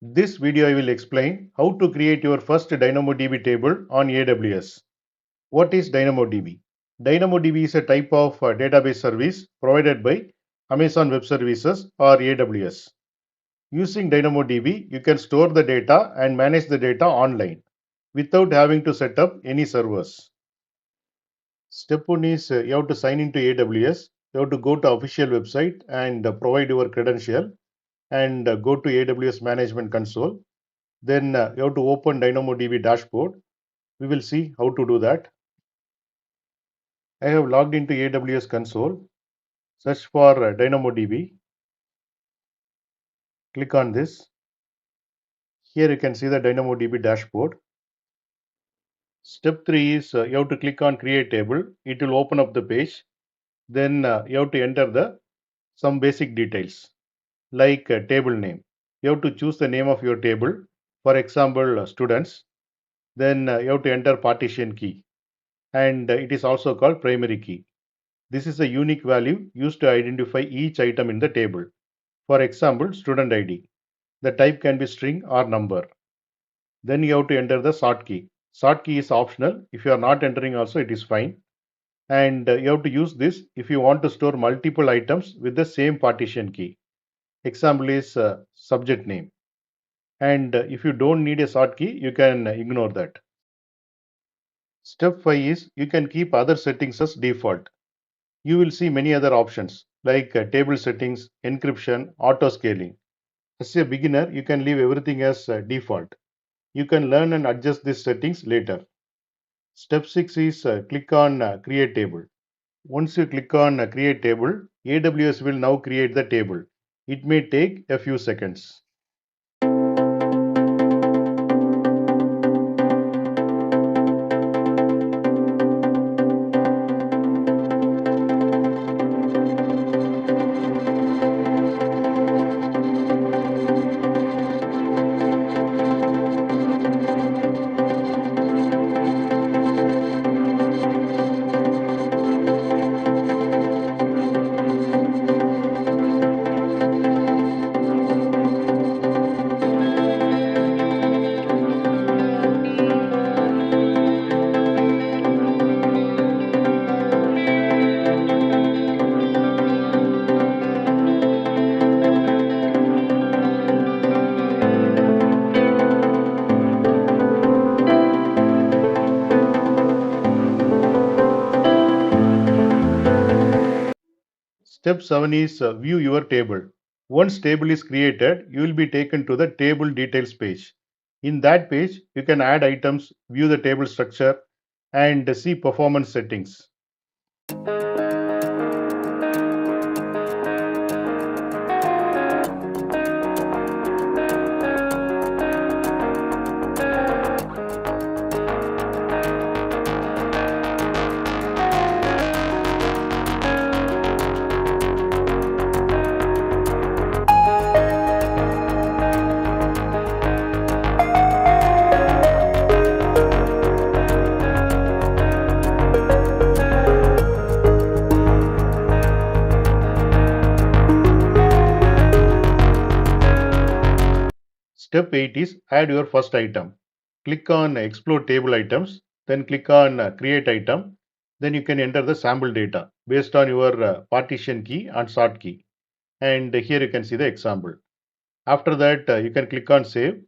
This video I will explain how to create your first DynamoDB table on AWS. What is DynamoDB? DynamoDB is a type of database service provided by Amazon Web Services or AWS. Using DynamoDB, you can store the data and manage the data online without having to set up any servers. Step 1 is you have to sign into AWS. You have to go to official website and provide your credential and go to AWS Management Console. Then you have to open DynamoDB dashboard. We will see how to do that. I have logged into AWS console. Search for DynamoDB. Click on this. Here you can see the DynamoDB dashboard. Step 3 is you have to click on create table. It will open up the page. Then you have to enter some basic details like table name. You have to choose the name of your table. For example, students. Then you have to enter partition key, and it is also called primary key. This is a unique value used to identify each item in the table. For example, student ID. The type can be string or number. Then you have to enter the sort key. Sort key is optional. If you are not entering also, it is fine. And you have to use this if you want to store multiple items with the same partition key. Example is subject name. And if you don't need a sort key, you can ignore that. Step 5 is you can keep other settings as default. You will see many other options like table settings, encryption, auto scaling. As a beginner, you can leave everything as default. You can learn and adjust these settings later. Step 6 is click on create table. Once you click on create table, AWS will now create the table. It may take a few seconds. Step 7 is view your table. Once table is created, you will be taken to the table details page. In that page, you can add items, view the table structure, and see performance settings. Step 8 is add your first item. Click on explore table items, then click on create item. Then you can enter the sample data based on your partition key and sort key. And here you can see the example. After that, you can click on save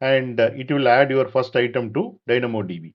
and it will add your first item to DynamoDB.